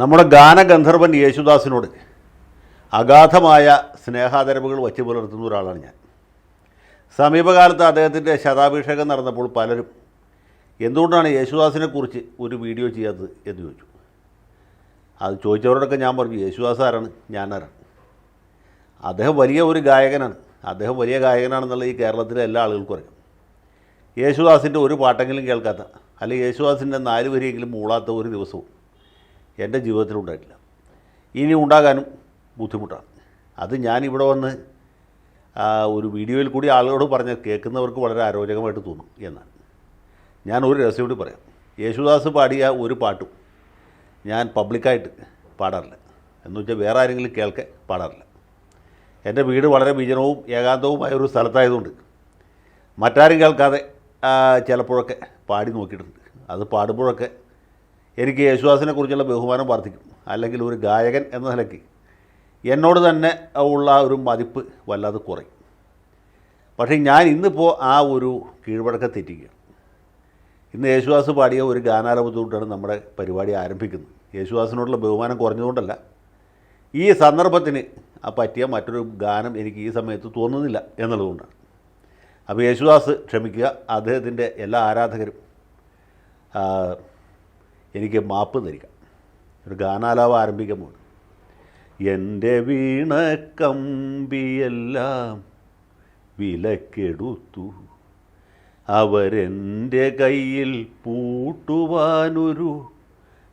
നമ്മുടെ ഗാനഗന്ധർവൻ യേശുദാസിനോട് അഗാധമായ സ്നേഹാദരവുകൾ വച്ചു പുലർത്തുന്ന ഒരാളാണ് ഞാൻ. സമീപകാലത്ത് അദ്ദേഹത്തിൻ്റെ ശതാഭിഷേകം നടന്നപ്പോൾ പലരും എന്തുകൊണ്ടാണ് യേശുദാസിനെക്കുറിച്ച് ഒരു വീഡിയോ ചെയ്യാത്തത് എന്ന് ചോദിച്ചു. അത് ചോദിച്ചവരോടൊക്കെ ഞാൻ പറഞ്ഞു, യേശുദാസ് ആരാണ്, ഞാനാരാണ്. അദ്ദേഹം വലിയ ഒരു ഗായകനാണ്. അദ്ദേഹം വലിയ ഗായകനാണെന്നുള്ള ഈ കേരളത്തിലെ എല്ലാ ആളുകൾക്കും അറിയാം. യേശുദാസിൻ്റെ ഒരു പാട്ടെങ്കിലും കേൾക്കാത്ത, അല്ലെങ്കിൽ യേശുദാസിൻ്റെ 4 വരിയെങ്കിലും മൂളാത്ത ഒരു ദിവസവും എൻ്റെ ജീവിതത്തിലുണ്ടായിട്ടില്ല. ഇനി ഉണ്ടാകാനും ബുദ്ധിമുട്ടാണ്. അത് ഞാനിവിടെ വന്ന് ഒരു വീഡിയോയിൽ കൂടി ആളുകളോട് പറഞ്ഞ് കേൾക്കുന്നവർക്ക് വളരെ അരോചകമായിട്ട് തോന്നും എന്നാണ്. ഞാൻ ഒരു രഹസ്യം കൂടി പറയാം. യേശുദാസ് പാടിയ ഒരു പാട്ടും ഞാൻ പബ്ലിക്കായിട്ട് പാടാറില്ല. എന്ന് വെച്ചാൽ വേറെ ആരെങ്കിലും കേൾക്കെ പാടാറില്ല. എൻ്റെ വീട് വളരെ വിജനവും ഏകാന്തവുമായ ഒരു സ്ഥലത്തായതുകൊണ്ട് മറ്റാരും കേൾക്കാതെ ചിലപ്പോഴൊക്കെ പാടി നോക്കിയിട്ടുണ്ട്. അത് പാടുമ്പോഴൊക്കെ എനിക്ക് യേശുദാസിനെ കുറിച്ചുള്ള ബഹുമാനം വർദ്ധിക്കും. അല്ലെങ്കിൽ ഒരു ഗായകൻ എന്ന നിലയ്ക്ക് എന്നോട് തന്നെ ഉള്ള ഒരു മതിപ്പ് വല്ലാതെ കുറയും. പക്ഷേ ഞാൻ ഇന്നിപ്പോൾ ആ ഒരു കീഴ്വഴക്കം തെറ്റിക്കുകയാണ്. ഇന്ന് യേശുദാസ് പാടിയ ഒരു ഗാനാലാപനത്തോട്ടാണ് നമ്മുടെ പരിപാടി ആരംഭിക്കുന്നത്. യേശുദാസിനോടുള്ള ബഹുമാനം കുറഞ്ഞതുകൊണ്ടല്ല, ഈ സന്ദർഭത്തിന് പറ്റിയ മറ്റൊരു ഗാനം എനിക്ക് ഈ സമയത്ത് തോന്നുന്നില്ല എന്നുള്ളതുകൊണ്ടാണ്. അപ്പോൾ യേശുദാസ് ക്ഷമിക്കുക. അദ്ദേഹത്തിൻ്റെ എല്ലാ ആരാധകരും എനിക്ക് മാപ്പ് തരിക. ഒരു ഗാനാലാപം ആരംഭിക്കുമ്പോൾ എൻ്റെ വീണ കമ്പിയെല്ലാം വിലക്കെടുത്തു, അവരെൻ്റെ കയ്യിൽ പൂട്ടുവാനൊരു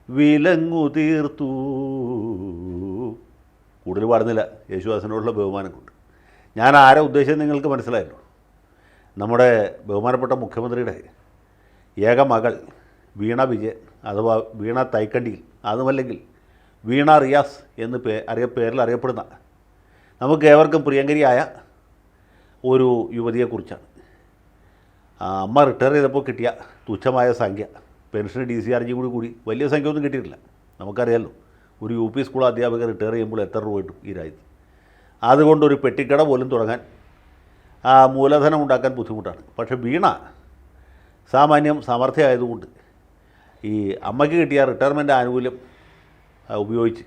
വിലങ്ങു തീർത്തു. കൂടുതൽ പാടുന്നില്ല, യേശുദാസിനോടുള്ള ബഹുമാനം കൊണ്ട്. ഞാൻ ആരെ ഉദ്ദേശിച്ചത് നിങ്ങൾക്ക് മനസ്സിലായല്ലോ. നമ്മുടെ ബഹുമാനപ്പെട്ട മുഖ്യമന്ത്രിയുടെ ഏക മകൾ വീണ വിജയൻ, അഥവാ വീണ തൈക്കണ്ടിയിൽ, അതുമല്ലെങ്കിൽ വീണ റിയാസ് എന്ന് പേരിൽ അറിയപ്പെടുന്ന നമുക്ക് ഏവർക്കും പ്രിയങ്കരിയായ ഒരു യുവതിയെക്കുറിച്ചാണ്. അമ്മ റിട്ടയർ ചെയ്തപ്പോൾ കിട്ടിയ തുച്ഛമായ സംഖ്യ, പെൻഷന് DCRG കൂടി വലിയ സംഖ്യ ഒന്നും കിട്ടിയിട്ടില്ല. നമുക്കറിയാമല്ലോ, ഒരു UP സ്കൂൾ അധ്യാപകർ റിട്ടയർ ചെയ്യുമ്പോൾ എത്ര രൂപ കിട്ടും ഈ രാജ്യത്ത്. അതുകൊണ്ടൊരു പെട്ടിക്കട പോലും തുടങ്ങാൻ മൂലധനം ഉണ്ടാക്കാൻ ബുദ്ധിമുട്ടാണ്. പക്ഷേ വീണ സാമാന്യം സമർത്ഥയായതുകൊണ്ട് ഈ അമ്മയ്ക്ക് കിട്ടിയ റിട്ടയർമെൻറ്റ് ആനുകൂല്യം ഉപയോഗിച്ച്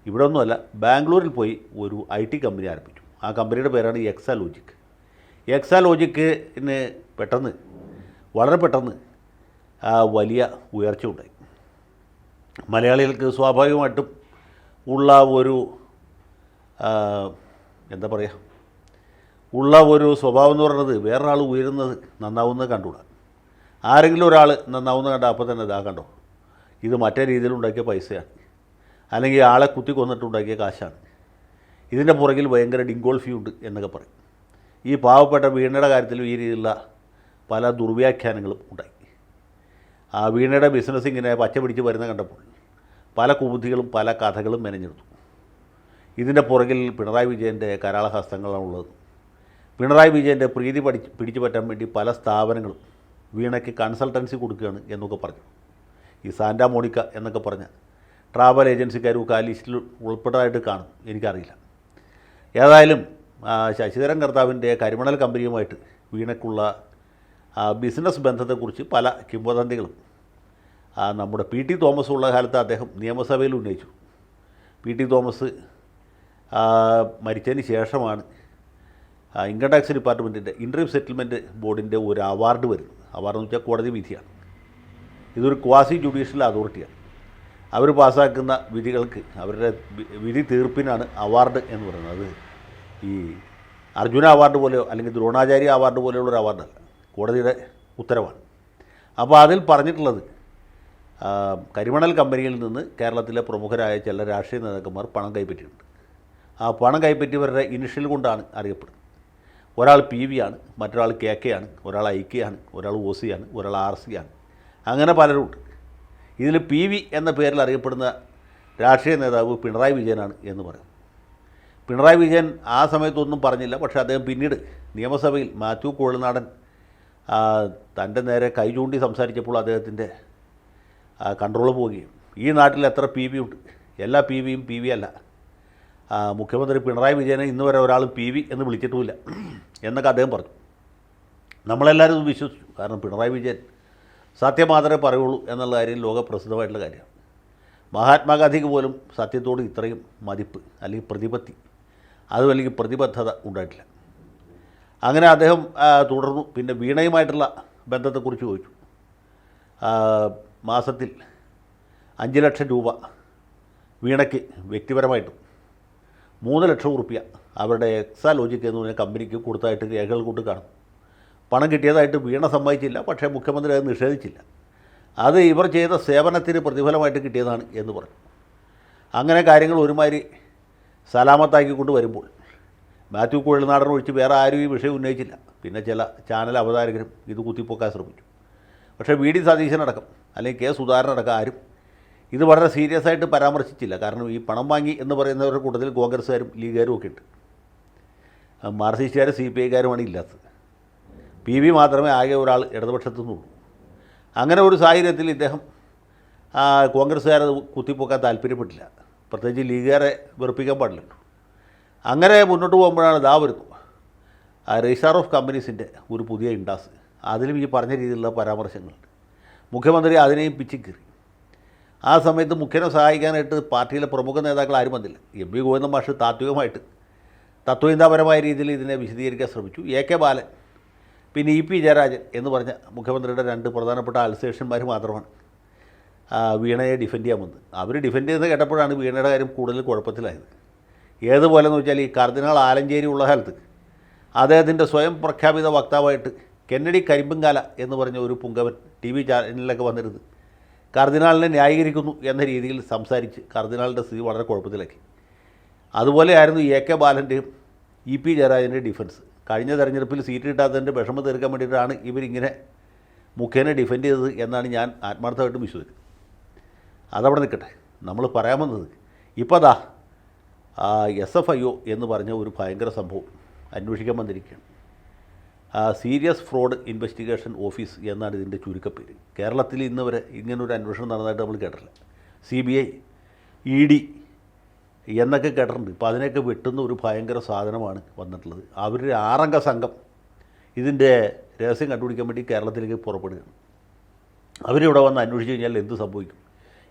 ഇവിടെ ഒന്നുമല്ല, ബാംഗ്ലൂരിൽ പോയി ഒരു IT കമ്പനി ആരംഭിച്ചു. ആ കമ്പനിയുടെ പേരാണ് എക്സാലോജിക്. എക്സാലോജിക്കിന് വളരെ പെട്ടെന്ന് വലിയ ഉയർച്ച ഉണ്ടായി. മലയാളികൾക്ക് സ്വാഭാവികമായിട്ടും ഉള്ള ഒരു എന്താ പറയുക, ഉള്ള ഒരു സ്വഭാവം എന്ന് പറയുന്നത് വേറൊരാൾ ഉയരുന്നത് നന്നാവുന്നത് കണ്ടുകൂടാ. ആരെങ്കിലും ഒരാൾ നന്നാവുന്നത് കണ്ടാൽ അപ്പോൾ തന്നെ ഇതാ കണ്ടോ, ഇത് മറ്റേ രീതിയിലുണ്ടാക്കിയ പൈസയാണ്, അല്ലെങ്കിൽ ആളെ കുത്തി കൊന്നിട്ടുണ്ടാക്കിയ കാശാണ്, ഇതിൻ്റെ പുറകിൽ ഭയങ്കര ഡിങ്കോൾഫി ഉണ്ട് എന്നൊക്കെ പറയും. ഈ പാവപ്പെട്ട വീണയുടെ കാര്യത്തിലും ഈ രീതിയിലുള്ള പല ദുർവ്യാഖ്യാനങ്ങളും ഉണ്ടായി. ആ വീണയുടെ ബിസിനസ് ഇങ്ങനെ പച്ച പിടിച്ച് വരുന്ന കണ്ടപ്പോൾ പല കുബുദ്ധികളും പല കഥകളും മെനഞ്ഞെടുത്തു. ഇതിൻ്റെ പുറകിൽ പിണറായി വിജയൻ്റെ കരാളഹസ്തങ്ങളാണുള്ളത്. പിണറായി വിജയൻ്റെ പ്രീതി പിടിച്ചു പറ്റാൻ വേണ്ടി പല സ്ഥാപനങ്ങളും വീണയ്ക്ക് കൺസൾട്ടൻസി കൊടുക്കുകയാണ് എന്നൊക്കെ പറഞ്ഞു. ഈ സാന്റാ മോണിക്ക എന്നൊക്കെ പറഞ്ഞ ട്രാവൽ ഏജൻസിക്കാരും ആ ലിസ്റ്റിൽ ഉൾപ്പെട്ടതായിട്ട് കാണും, എനിക്കറിയില്ല. ഏതായാലും ശശിധരൻ കർത്താവിൻ്റെ കരിമണൽ കമ്പനിയുമായിട്ട് വീണയ്ക്കുള്ള ബിസിനസ് ബന്ധത്തെക്കുറിച്ച് പല കിംവദന്തികളും നമ്മുടെ PT തോമസ് ഉള്ള കാലത്ത് അദ്ദേഹം നിയമസഭയിൽ ഉന്നയിച്ചു. PT തോമസ് മരിച്ചതിന് ശേഷമാണ് ഇൻകം ടാക്സ് ഡിപ്പാർട്ട്മെൻറ്റിൻ്റെ ഇൻട്രീം സെറ്റിൽമെൻറ്റ് ബോർഡിൻ്റെ ഒരു അവാർഡ് വരുന്നത്. അവാർഡ് എന്ന് വെച്ചാൽ കോടതി വിധിയാണ്. ഇതൊരു ക്വാസി ജുഡീഷ്യൽ അതോറിറ്റിയാണ്. അവർ പാസ്സാക്കുന്ന വിധികൾക്ക്, അവരുടെ വിധി തീർപ്പിനാണ് അവാർഡ് എന്ന് പറയുന്നത്. അത് ഈ അർജുന അവാർഡ് പോലെയോ അല്ലെങ്കിൽ ദ്രോണാചാര്യ അവാർഡ് പോലെയുള്ളൊരു അവാർഡല്ല, കോടതിയുടെ ഉത്തരവാണ്. അപ്പോൾ അതിൽ പറഞ്ഞിട്ടുള്ളത് കരിമണൽ കമ്പനിയിൽ നിന്ന് കേരളത്തിലെ പ്രമുഖരായ ചില രാഷ്ട്രീയ നേതാക്കന്മാർ പണം കൈപ്പറ്റിയിട്ടുണ്ട്. ആ പണം കൈപ്പറ്റിയവരുടെ ഇനിഷ്യൽ കൊണ്ടാണ് അറിയപ്പെടുന്നത്. ഒരാൾ PV ആണ്, മറ്റൊരാൾ KK ആണ്, ഒരാൾ IK ആണ്, ഒരാൾ OC ആണ്, ഒരാൾ RC ആണ്, അങ്ങനെ പലരുമുണ്ട്. ഇതിൽ PV എന്ന പേരിൽ അറിയപ്പെടുന്ന രാഷ്ട്രീയ നേതാവ് പിണറായി വിജയനാണ് എന്ന് പറയും. പിണറായി വിജയൻ ആ സമയത്തൊന്നും പറഞ്ഞില്ല. പക്ഷേ അദ്ദേഹം പിന്നീട് നിയമസഭയിൽ മാത്യു കുഴൽനാടൻ തൻ്റെ നേരെ കൈ ചൂണ്ടി സംസാരിച്ചപ്പോൾ അദ്ദേഹത്തിൻ്റെ കൺട്രോൾ പോവുകയും, ഈ നാട്ടിൽ എത്ര PV ഉണ്ട്, എല്ലാ PVയും PV അല്ല, മുഖ്യമന്ത്രി പിണറായി വിജയനെ ഇന്ന് വരെ ഒരാളും PV എന്ന് വിളിച്ചിട്ടുമില്ല എന്നൊക്കെ അദ്ദേഹം പറഞ്ഞു. നമ്മളെല്ലാവരും ഇത് വിശ്വസിച്ചു. കാരണം പിണറായി വിജയൻ സത്യം മാത്രമേ പറയുള്ളൂ എന്നുള്ള കാര്യം ലോകപ്രസിദ്ധമായിട്ടുള്ള കാര്യമാണ്. മഹാത്മാഗാന്ധിക്ക് പോലും സത്യത്തോട് ഇത്രയും മതിപ്പ് അല്ലെങ്കിൽ പ്രതിപത്തി അതും അല്ലെങ്കിൽ പ്രതിബദ്ധത ഉണ്ടായിട്ടില്ല. അങ്ങനെ അദ്ദേഹം തുടർന്നു. പിന്നെ വീണയുമായിട്ടുള്ള ബന്ധത്തെക്കുറിച്ച് ചോദിച്ചു. മാസത്തിൽ 5 ലക്ഷം രൂപ വീണയ്ക്ക് വ്യക്തിപരമായിട്ടും 3 ലക്ഷം റുപ്യ അവരുടെ എക്സാലോജിക് എന്ന് പറഞ്ഞ കമ്പനിക്ക് കൊടുത്തായിട്ട് രേഖകൾ കൊണ്ട് കാണും. പണം കിട്ടിയതായിട്ട് വീണ സമ്മതിച്ചില്ല, പക്ഷേ മുഖ്യമന്ത്രി അത് നിഷേധിച്ചില്ല. അത് ഇവർ ചെയ്ത സേവനത്തിന് പ്രതിഫലമായിട്ട് കിട്ടിയതാണ് എന്ന് പറഞ്ഞു. അങ്ങനെ കാര്യങ്ങൾ ഒരുമാതിരി സലാമത്താക്കിക്കൊണ്ട് വരുമ്പോൾ മാത്യു കുഴൽനാടൻ ഒഴിച്ച് വേറെ ആരും ഈ വിഷയം ഉന്നയിച്ചില്ല. പിന്നെ ചില ചാനൽ അവതാരകരും ഇത് കുത്തിപ്പൊക്കാൻ ശ്രമിച്ചു. പക്ഷേ വി ഡി സതീശനടക്കം അല്ലെങ്കിൽ കെ സുധാകരനടക്കം ആരും ഇത് വളരെ സീരിയസ് ആയിട്ട് പരാമർശിച്ചില്ല. കാരണം ഈ പണം വാങ്ങി എന്ന് പറയുന്നവരുടെ കൂട്ടത്തിൽ കോൺഗ്രസ്സുകാരും ലീഗുകാരും ഒക്കെ ഉണ്ട്. മാർക്സിസ്റ്റുകാരും സി പി ഐക്കാരുമാണ് ഇല്ലാത്തത്. പി വി മാത്രമേ ആകെ ഒരാൾ ഇടതുപക്ഷത്തു നിന്നുള്ളൂ. അങ്ങനെ ഒരു സാഹചര്യത്തിൽ ഇദ്ദേഹം കോൺഗ്രസ്സുകാരെ കുത്തിപ്പൊക്കാൻ താല്പര്യപ്പെട്ടില്ല. പ്രത്യേകിച്ച് ലീഗുകാരെ വെറുപ്പിക്കാൻ പാടില്ലല്ലോ. അങ്ങനെ മുന്നോട്ട് പോകുമ്പോഴാണ് ഇതാ വരുന്നു രജിസ്ട്രാർ ഓഫ് കമ്പനീസിൻ്റെ ഒരു പുതിയ ഇൻഡാസ്. അതിലും ഈ പറഞ്ഞ രീതിയിലുള്ള പരാമർശങ്ങളുണ്ട്. മുഖ്യമന്ത്രി അതിനെയും പിച്ചിക്കീറി. ആ സമയത്ത് മുഖ്യനെ സഹായിക്കാനായിട്ട് പാർട്ടിയിലെ പ്രമുഖ നേതാക്കൾ ആരും വന്നില്ല. എം വി ഗോവിന്ദൻ മാഷ് താത്വികമായിട്ട് തത്വചിന്താപരമായ രീതിയിൽ ഇതിനെ വിശദീകരിക്കാൻ ശ്രമിച്ചു. എ കെ ബാലൻ പിന്നെ ഇ പി ജയരാജൻ എന്ന് പറഞ്ഞ മുഖ്യമന്ത്രിയുടെ 2 പ്രധാനപ്പെട്ട അൽസേഷന്മാർ മാത്രമാണ് വീണയെ ഡിഫെൻഡ് ചെയ്യാൻ വന്നത്. അവർ ഡിഫെൻഡ് ചെയ്ത് കേട്ടപ്പോഴാണ് വീണയുടെ കാര്യം കൂടുതൽ കുഴപ്പത്തിലായത്. ഏതുപോലെ എന്ന് വെച്ചാൽ ഈ കർദിനാൾ ആലഞ്ചേരി ഉള്ള കാലത്ത് അദ്ദേഹത്തിൻ്റെ സ്വയം പ്രഖ്യാപിത വക്താവായിട്ട് കെന്നഡി കരിമ്പുംകാല എന്ന് പറഞ്ഞ ഒരു പുങ്കവൻ ടി വി ചാനലിലൊക്കെ വന്നിരുന്നത് കർദിനാളിനെ ന്യായീകരിക്കുന്നു എന്ന രീതിയിൽ സംസാരിച്ച് കർദിനാളിൻ്റെ സ്ഥിതി വളരെ കുഴപ്പത്തിലാക്കി. അതുപോലെയായിരുന്നു എ കെ ബാലൻ്റെയും ഇ പി ജയരാജൻ്റെയും ഡിഫൻസ്. കഴിഞ്ഞ തെരഞ്ഞെടുപ്പിൽ സീറ്റ് കിട്ടാത്തതിൻ്റെ വിഷമം തീർക്കാൻ വേണ്ടിയിട്ടാണ് ഇവരിങ്ങനെ മുഖേനെ ഡിഫെൻഡ് ചെയ്തത് എന്നാണ് ഞാൻ ആത്മാർത്ഥമായിട്ടും വിശ്വസിക്കുന്നത്. അതവിടെ നിൽക്കട്ടെ. നമ്മൾ പറയാൻ വന്നത് ഇപ്പോൾ ദാ SFIO എന്ന് പറഞ്ഞ ഒരു ഭയങ്കര സംഭവം അന്വേഷിക്കാൻ വന്നിരിക്കുകയാണ്. സീരിയസ് ഫ്രോഡ് ഇൻവെസ്റ്റിഗേഷൻ ഓഫീസ് എന്നാണ് ഇതിൻ്റെ ചുരുക്കപ്പേര്. കേരളത്തിൽ ഇന്ന് വരെ ഇങ്ങനൊരു അന്വേഷണം നടന്നതായിട്ട് നമ്മൾ കേട്ടിട്ടില്ല. CBI ED എന്നൊക്കെ കേട്ടിട്ടുണ്ട്. ഇപ്പോൾ അതിനെയൊക്കെ വെട്ടുന്ന ഒരു ഭയങ്കര സാധനമാണ് വന്നിട്ടുള്ളത്. അവരുടെ 6 അംഗ സംഘം ഇതിൻ്റെ രഹസ്യം കണ്ടുപിടിക്കാൻ വേണ്ടി കേരളത്തിലേക്ക് പുറപ്പെടുകയാണ്. അവരിവിടെ വന്ന് അന്വേഷിച്ച് കഴിഞ്ഞാൽ എന്ത് സംഭവിക്കും?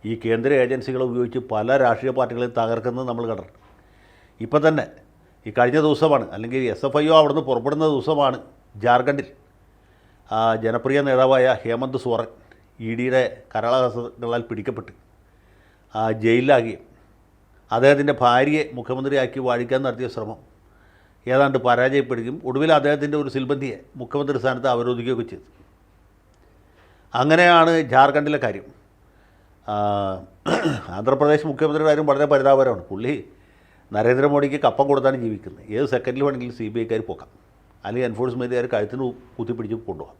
ഈ കേന്ദ്ര ഏജൻസികളെ ഉപയോഗിച്ച് പല രാഷ്ട്രീയ പാർട്ടികളെയും തകർക്കുന്നത് നമ്മൾ കണ്ടിട്ടുണ്ട്. ഇപ്പം തന്നെ ഈ കഴിഞ്ഞ ദിവസമാണ്, അല്ലെങ്കിൽ SFIO അവിടുന്ന് പുറപ്പെടുന്ന ദിവസമാണ് ജാർഖണ്ഡിൽ ജനപ്രിയ നേതാവായ ഹേമന്ത് സോറൻ EDയുടെ കരാളഹസ്തങ്ങളാൽ പിടിക്കപ്പെട്ട് ജയിലിലാകുകയും അദ്ദേഹത്തിൻ്റെ ഭാര്യയെ മുഖ്യമന്ത്രിയാക്കി വാഴിക്കാൻ നടത്തിയ ശ്രമം ഏതാണ്ട് പരാജയപ്പെടുകയും ഒടുവിൽ അദ്ദേഹത്തിൻ്റെ ഒരു സിൽബന്ധിയെ മുഖ്യമന്ത്രി സ്ഥാനത്ത് അവരോധിക്കുകയൊക്കെ ചെയ്തു. അങ്ങനെയാണ് ജാർഖണ്ഡിലെ കാര്യം. ആന്ധ്രാപ്രദേശ് മുഖ്യമന്ത്രിയുടെ കാര്യം വളരെ പരിതാപകരമാണ്. പുള്ളി നരേന്ദ്രമോദിക്ക് കപ്പം കൊടുത്താണ് ജീവിക്കുന്നത്. ഏത് സെക്കൻഡിൽ വേണമെങ്കിലും CBIക്കാർ പോക്കാം, അല്ലെങ്കിൽ എൻഫോഴ്സ്മെൻറ്റുകാർ കഴുത്തിന് കുത്തിപ്പിടിച്ച് കൊണ്ടുപോകാം.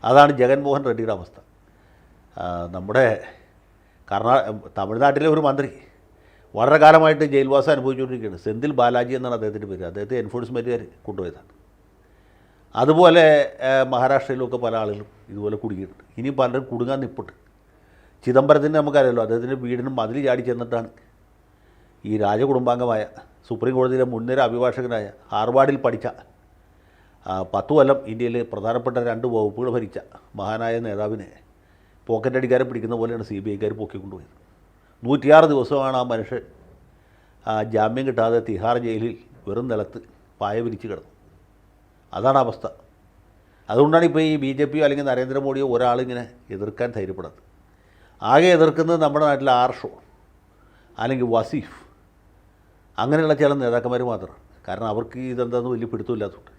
അതാണ് ജഗൻമോഹൻ റെഡ്ഡിയുടെ അവസ്ഥ. നമ്മുടെ തമിഴ്നാട്ടിലെ ഒരു മന്ത്രി വളരെ കാലമായിട്ട് ജയിൽവാസം അനുഭവിച്ചുകൊണ്ടിരിക്കുകയാണ്. സെന്തിൽ ബാലാജി എന്നാണ് അദ്ദേഹത്തിൻ്റെ പേര്. അദ്ദേഹത്തെ എൻഫോഴ്സ്മെൻറ്റുകാർ കൊണ്ടുപോയതാണ്. അതുപോലെ മഹാരാഷ്ട്രയിലൊക്കെ പല ആളുകളും ഇതുപോലെ കുടുങ്ങിയിട്ടുണ്ട്. ഇനി പലരും കുടുങ്ങാൻ നിൽപ്പുണ്ട്. ചിദംബരത്തിന് നമുക്കറിയാമല്ലോ, അദ്ദേഹത്തിൻ്റെ വീടിനും മതിൽ ചാടി ചെന്നിട്ടാണ് ഈ രാജകുടുംബാംഗമായ സുപ്രീം കോടതിയിലെ മുൻനിര അഭിഭാഷകനായ ഹാർവാർഡിൽ പഠിച്ച 10 കൊല്ലം ഇന്ത്യയിൽ പ്രധാനപ്പെട്ട 2 വകുപ്പുകൾ ഭരിച്ച മഹാനായ നേതാവിനെ പോക്കറ്റടിക്കാരെ പിടിക്കുന്ന പോലെയാണ് CBIക്കാർ പൊക്കിക്കൊണ്ടുപോയത്. 106 ദിവസമാണ് ആ മനുഷ്യൻ ജാമ്യം കിട്ടാതെ തിഹാർ ജയിലിൽ വെറും നിലത്ത് പായ വിരിച്ച് കിടന്നു. അതാണ് അവസ്ഥ. അതുകൊണ്ടാണ് ഇപ്പോൾ ഈ BJP അല്ലെങ്കിൽ നരേന്ദ്രമോദിയോ ഒരാളിങ്ങനെ എതിർക്കാൻ ധൈര്യപ്പെടാത്തത്. ആകെ എതിർക്കുന്നത് നമ്മുടെ നാട്ടിലെ ആർഷോ അല്ലെങ്കിൽ വസീഫ് അങ്ങനെയുള്ള ചില നേതാക്കന്മാർ മാത്രമാണ്. കാരണം അവർക്ക് ഇതെന്താണെന്ന് വലിയ പിടുത്തമില്ലാത്തതുകൊണ്ട്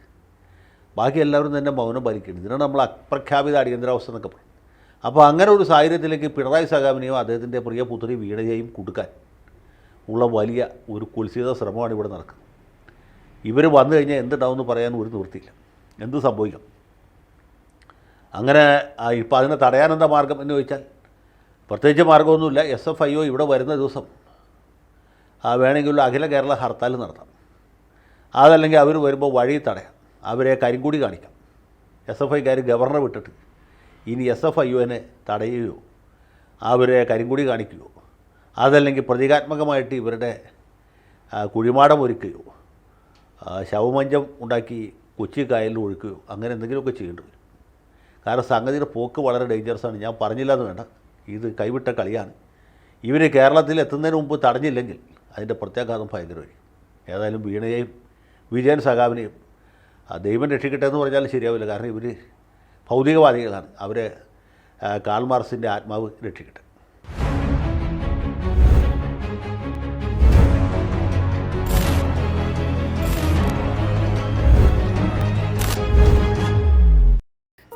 ബാക്കി എല്ലാവരും തന്നെ മൗനം പാലിക്കുകയാണ്. ഇതിനാണ് നമ്മൾ അപ്രഖ്യാപിത അടിയന്തരാവസ്ഥ എന്നൊക്കെ പറയും. അപ്പോൾ അങ്ങനെ ഒരു സാഹചര്യത്തിലേക്ക് പിണറായി സഖാവിനെയും അദ്ദേഹത്തിൻ്റെ പ്രിയ പുത്രി വീണയെയും കൊടുക്കാൻ ഉള്ള വലിയ ഒരു കുൽസിത ശ്രമമാണ് ഇവിടെ നടക്കുന്നത്. ഇവർ വന്നു കഴിഞ്ഞാൽ എന്തുണ്ടാവുമെന്ന് പറയാൻ ഒരു നിവൃത്തിയില്ല. എന്ത് സംഭവിക്കാം? അങ്ങനെ ഇപ്പോൾ അതിനെ തടയാനെന്താ മാർഗം എന്ന് ചോദിച്ചാൽ പ്രത്യേകിച്ച് മാർഗമൊന്നുമില്ല. SFIO ഇവിടെ വരുന്ന ദിവസം വേണമെങ്കിൽ അഖില കേരള ഹർത്താൽ നടത്താം. അതല്ലെങ്കിൽ അവർ വരുമ്പോൾ വഴി തടയാം, അവരെ കരിങ്കൂടി കാണിക്കാം. SFIക്കാർ ഗവർണറെ വിട്ടിട്ട് ഇനി SFIOനെ തടയുകയോ അവരെ കരിങ്കൂടി കാണിക്കുകയോ അതല്ലെങ്കിൽ പ്രതീകാത്മകമായിട്ട് ഇവരുടെ കുഴിമാടം ഒരുക്കുകയോ ശവമഞ്ചം ഉണ്ടാക്കി കൊച്ചി കായലിൽ ഒഴുക്കുകയോ അങ്ങനെ എന്തെങ്കിലുമൊക്കെ ചെയ്യേണ്ടി വരും. കാരണം സംഗതിയുടെ പോക്ക് വളരെ ഡേഞ്ചറസാണ്. ഞാൻ പറഞ്ഞില്ല എന്ന് വേണ്ട, ഇത് കൈവിട്ട കളിയാണ്. ഇവർ കേരളത്തിൽ എത്തുന്നതിന് മുമ്പ് തടഞ്ഞില്ലെങ്കിൽ അതിൻ്റെ പ്രത്യാഘാതം ഭയങ്കരമായി. ഏതായാലും വീണയെയും വിജയൻ സഖാവിനെയും ദൈവം രക്ഷിക്കട്ടെ എന്ന് പറഞ്ഞാൽ ശരിയാവില്ല. കാരണം ഇവർ ഭൗതികവാദികളാണ്. അവരെ കാൾ മാർക്സിൻ്റെ ആത്മാവ് രക്ഷിക്കട്ടെ.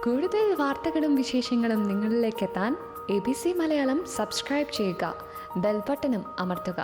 കൂടുതൽ വാർത്തകളും വിശേഷങ്ങളും നിങ്ങളിലേക്ക് എത്താൻ ABC മലയാളം സബ്സ്ക്രൈബ് ചെയ്യുക, ബെൽ ബട്ടണും അമർത്തുക.